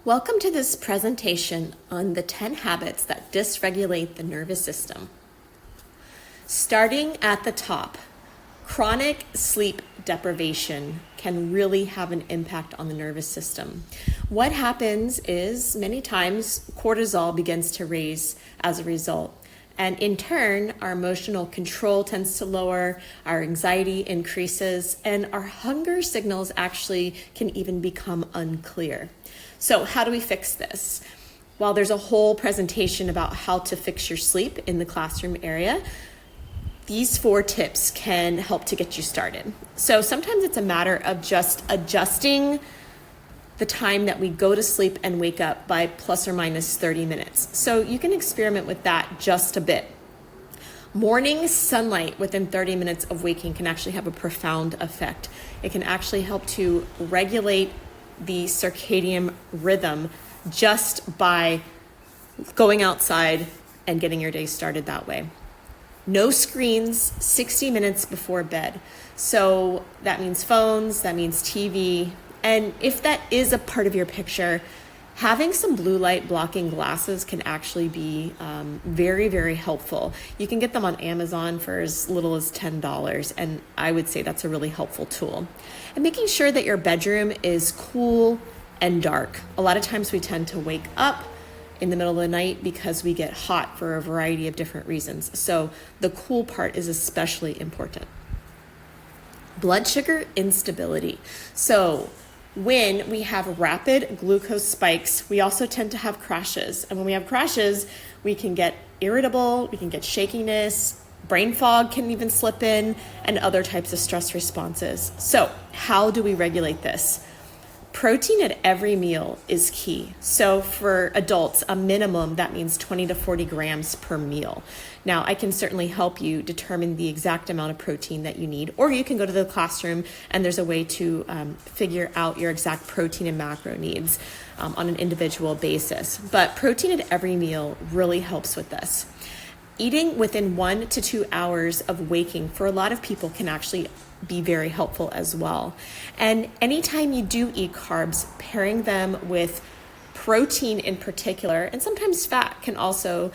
Welcome to this presentation on the 10 habits that dysregulate the nervous system. Starting at the top, chronic sleep deprivation can really have an impact on the nervous system. What happens is many times cortisol begins to raise as a result. And in turn, our emotional control tends to lower, our anxiety increases, and our hunger signals actually can even become unclear. So how do we fix this? While there's a whole presentation about how to fix your sleep in the classroom area, these 4 tips can help to get you started. So sometimes it's a matter of just adjusting the time that we go to sleep and wake up by plus or minus 30 minutes. So you can experiment with that just a bit. Morning sunlight within 30 minutes of waking can actually have a profound effect. It can actually help to regulate the circadian rhythm just by going outside and getting your day started that way. No screens 60 minutes before bed. So that means phones, that means TV. And if that is a part of your picture, having some blue light blocking glasses can actually be very, very helpful. You can get them on Amazon for as little as $10, and I would say that's a really helpful tool. And making sure that your bedroom is cool and dark. A lot of times we tend to wake up in the middle of the night because we get hot for a variety of different reasons. So the cool part is especially important. Blood sugar instability. So when we have rapid glucose spikes, we also tend to have crashes. And when we have crashes, we can get irritable, we can get shakiness, brain fog can even slip in, and other types of stress responses. So how do we regulate this? Protein at every meal is key. So for adults, a minimum, that means 20 to 40 grams per meal. Now, I can certainly help you determine the exact amount of protein that you need, or you can go to the classroom and there's a way to figure out your exact protein and macro needs on an individual basis. But protein at every meal really helps with this. Eating within 1 to 2 hours of waking for a lot of people can actually be very helpful as well. And anytime you do eat carbs, pairing them with protein in particular, and sometimes fat, can also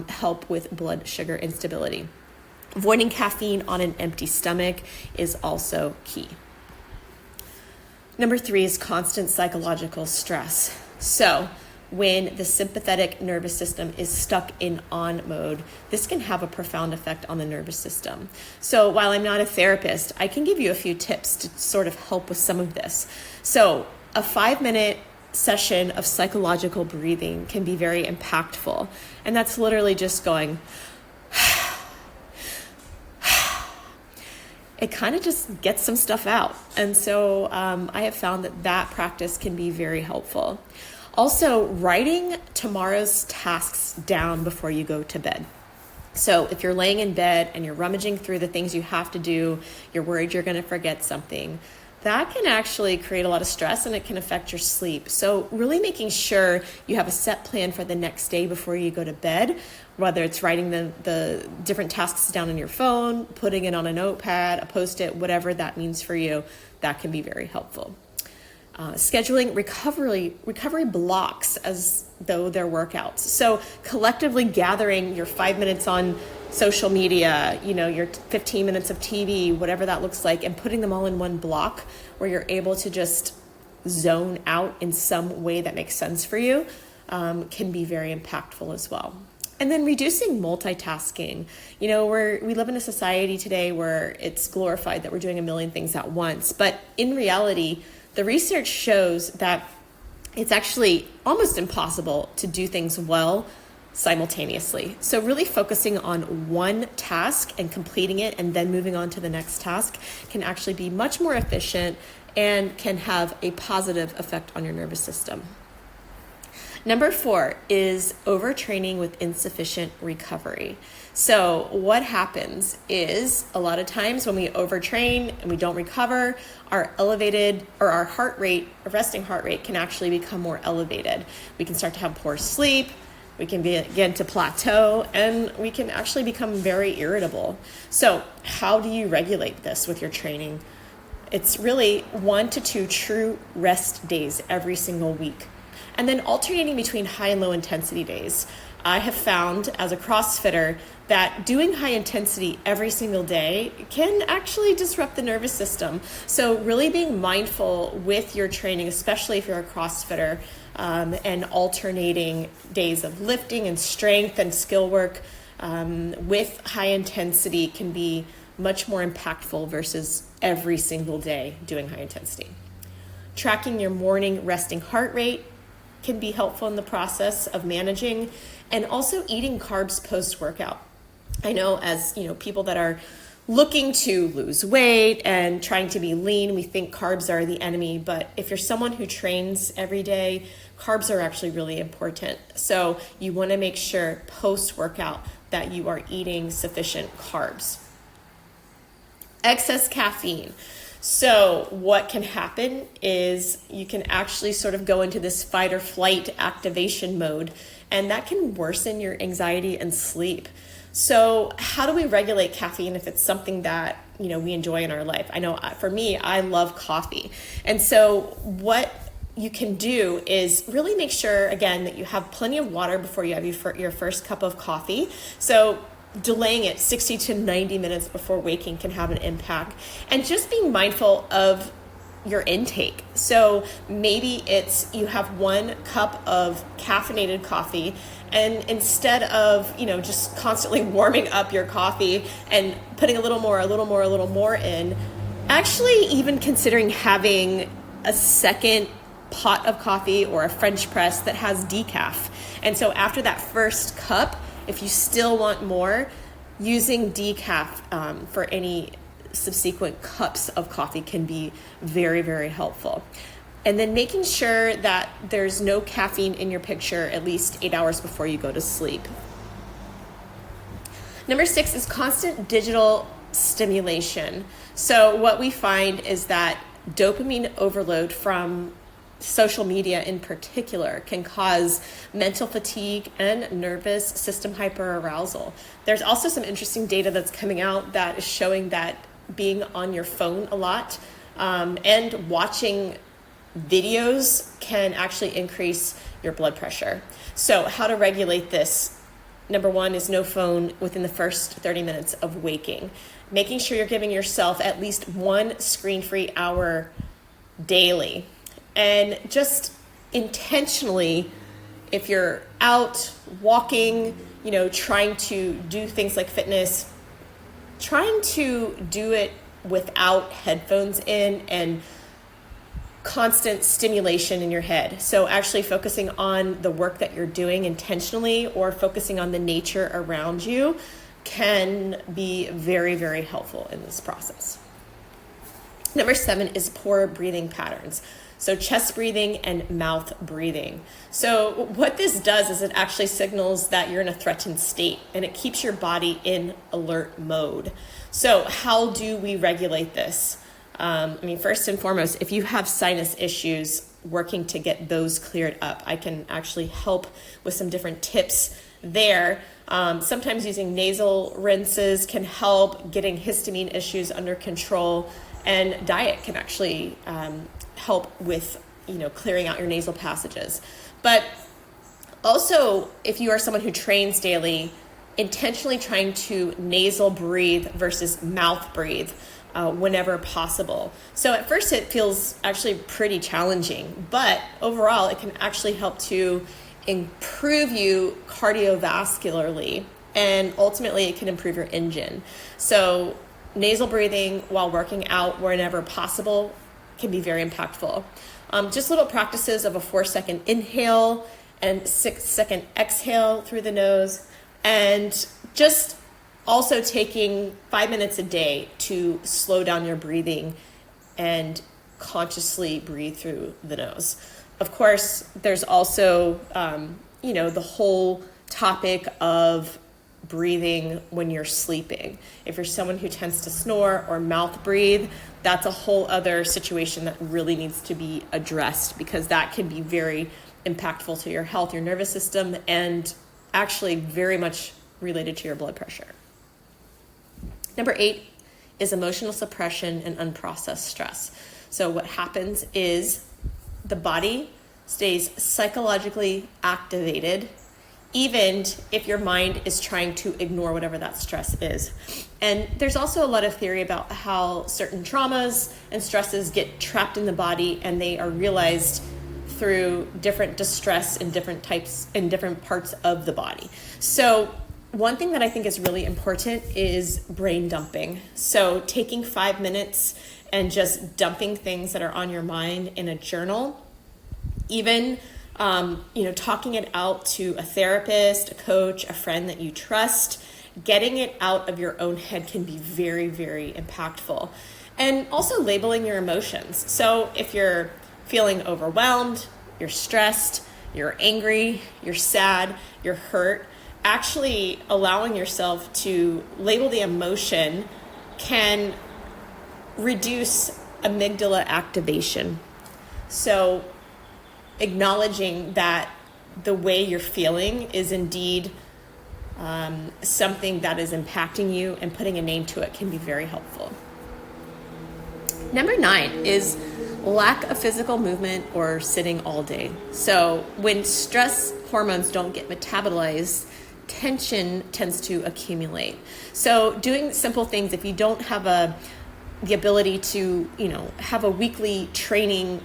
help with blood sugar instability. Avoiding caffeine on an empty stomach is also key. Number 3 is constant psychological stress. So when the sympathetic nervous system is stuck in on mode, this can have a profound effect on the nervous system. So while I'm not a therapist, I can give you a few tips to sort of help with some of this. So a 5-minute session of psychological breathing can be very impactful. And that's literally just going, it kind of just gets some stuff out. And so I have found that practice can be very helpful. Also, writing tomorrow's tasks down before you go to bed. So if you're laying in bed and you're rummaging through the things you have to do, you're worried you're going to forget something, that can actually create a lot of stress and it can affect your sleep. So really making sure you have a set plan for the next day before you go to bed, whether it's writing the different tasks down on your phone, putting it on a notepad, a Post-it, whatever that means for you, that can be very helpful. Scheduling recovery blocks as though they're workouts. So collectively gathering your 5 minutes on social media, your 15 minutes of TV, whatever that looks like, and putting them all in one block where you're able to just zone out in some way that makes sense for you can be very impactful as well. And then reducing multitasking. We live in a society today where it's glorified that we're doing a million things at once, but in reality, the research shows that it's actually almost impossible to do things well simultaneously. So really focusing on one task and completing it and then moving on to the next task can actually be much more efficient and can have a positive effect on your nervous system. Number 4 is overtraining with insufficient recovery. So what happens is a lot of times when we overtrain and we don't recover, our heart rate, our resting heart rate can actually become more elevated. We can start to have poor sleep, we can begin to plateau, and we can actually become very irritable. So how do you regulate this with your training? It's really 1 to 2 true rest days every single week. And then alternating between high and low intensity days. I have found as a CrossFitter that doing high intensity every single day can actually disrupt the nervous system. So really being mindful with your training, especially if you're a CrossFitter, and alternating days of lifting and strength and skill work with high intensity can be much more impactful versus every single day doing high intensity. Tracking your morning resting heart rate can be helpful in the process of managing, and also eating carbs post-workout. I know as people that are looking to lose weight and trying to be lean, we think carbs are the enemy, but if you're someone who trains every day, carbs are actually really important. So you want to make sure post-workout that you are eating sufficient carbs. Excess caffeine. So what can happen is you can actually sort of go into this fight or flight activation mode, and that can worsen your anxiety and sleep. So how do we regulate caffeine if it's something that we enjoy in our life? I know for me, I love coffee. And so what you can do is really make sure, again, that you have plenty of water before you have your first cup of coffee. So delaying it 60 to 90 minutes before waking can have an impact. And just being mindful of your intake. So maybe it's you have 1 cup of caffeinated coffee, and instead of just constantly warming up your coffee and putting a little more in, actually even considering having a second pot of coffee or a French press that has decaf. And so after that first cup, if you still want more, using decaf for any subsequent cups of coffee can be very, very helpful. And then making sure that there's no caffeine in your picture at least 8 hours before you go to sleep. Number 6 is constant digital stimulation. So what we find is that dopamine overload from social media in particular can cause mental fatigue and nervous system hyperarousal. There's also some interesting data that's coming out that is showing that being on your phone a lot and watching videos can actually increase your blood pressure. So how to regulate this? Number 1 is no phone within the first 30 minutes of waking. Making sure you're giving yourself at least 1 screen-free hour daily. And just intentionally, if you're out walking, trying to do things like fitness, trying to do it without headphones in and constant stimulation in your head. So actually focusing on the work that you're doing intentionally or focusing on the nature around you can be very, very helpful in this process. Number 7 is poor breathing patterns. So chest breathing and mouth breathing. So what this does is it actually signals that you're in a threatened state, and it keeps your body in alert mode. So how do we regulate this? First and foremost, if you have sinus issues, working to get those cleared up, I can actually help with some different tips there. Sometimes using nasal rinses can help getting histamine issues under control, and diet can actually help with clearing out your nasal passages. But also, if you are someone who trains daily, intentionally trying to nasal breathe versus mouth breathe whenever possible. So at first it feels actually pretty challenging, but overall it can actually help to improve you cardiovascularly, and ultimately it can improve your engine. So nasal breathing while working out whenever possible can be very impactful. Just little practices of a 4-second inhale and 6-second exhale through the nose, and just also taking 5 minutes a day to slow down your breathing and consciously breathe through the nose. Of course, there's also, the whole topic of breathing when you're sleeping. If you're someone who tends to snore or mouth breathe, that's a whole other situation that really needs to be addressed, because that can be very impactful to your health, your nervous system, and actually very much related to your blood pressure. Number 8 is emotional suppression and unprocessed stress. So what happens is the body stays psychologically activated, even if your mind is trying to ignore whatever that stress is. And there's also a lot of theory about how certain traumas and stresses get trapped in the body, and they are realized through different distress in different types in different parts of the body. So one thing that I think is really important is brain dumping. So taking 5 minutes and just dumping things that are on your mind in a journal, even talking it out to a therapist, a coach, a friend that you trust, getting it out of your own head can be very, very impactful. And also labeling your emotions. So if you're feeling overwhelmed, you're stressed, you're angry, you're sad, you're hurt, actually allowing yourself to label the emotion can reduce amygdala activation. So acknowledging that the way you're feeling is indeed something that is impacting you and putting a name to it can be very helpful. Number 9 is lack of physical movement or sitting all day. So when stress hormones don't get metabolized, tension tends to accumulate. So doing simple things, if you don't have the ability to, have a weekly training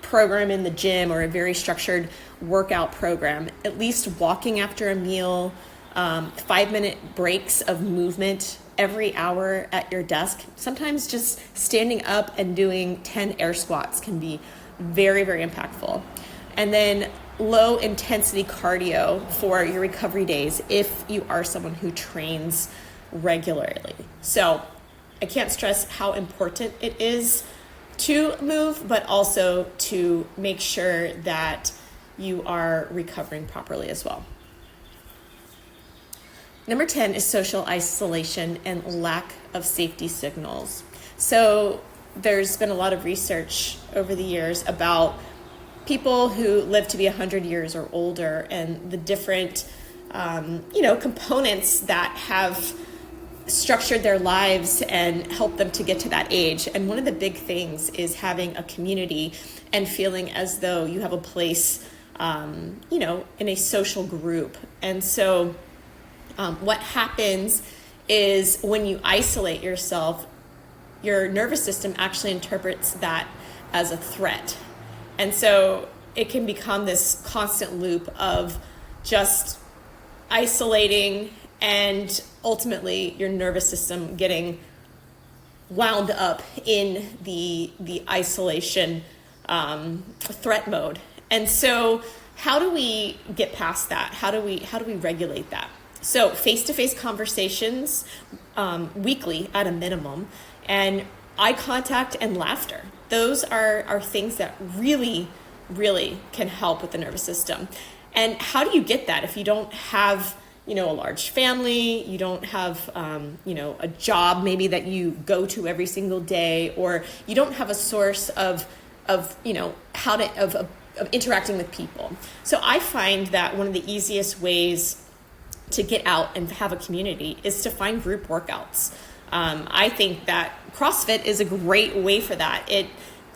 program in the gym or a very structured workout program, at least walking after a meal, 5-minute breaks of movement every hour at your desk. Sometimes just standing up and doing 10 air squats can be very, very impactful. And then low intensity cardio for your recovery days if you are someone who trains regularly. So I can't stress how important it is to move, but also to make sure that you are recovering properly as well. Number 10 is social isolation and lack of safety signals. So there's been a lot of research over the years about people who live to be 100 years or older and the different, components that have structured their lives and helped them to get to that age. And one of the big things is having a community and feeling as though you have a place, in a social group. And so what happens is when you isolate yourself, your nervous system actually interprets that as a threat. And so it can become this constant loop of just isolating and ultimately your nervous system getting wound up in the isolation threat mode. And so how do we get past that? How do we regulate that? So face-to-face conversations weekly at a minimum, and eye contact and laughter. Those are things that really, really can help with the nervous system. And how do you get that if you don't have, a large family, you don't have, a job maybe that you go to every single day, or you don't have a source of interacting with people. So I find that one of the easiest ways to get out and have a community is to find group workouts. I think that CrossFit is a great way for that.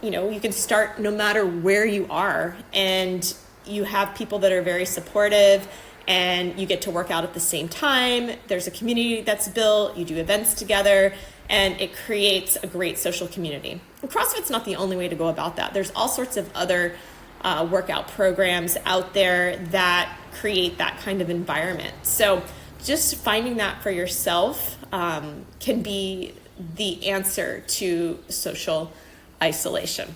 You can start no matter where you are, and you have people that are very supportive, and you get to work out at the same time. There's a community that's built, you do events together, and it creates a great social community. And CrossFit's not the only way to go about that. There's all sorts of other workout programs out there that create that kind of environment. So just finding that for yourself can be the answer to social isolation.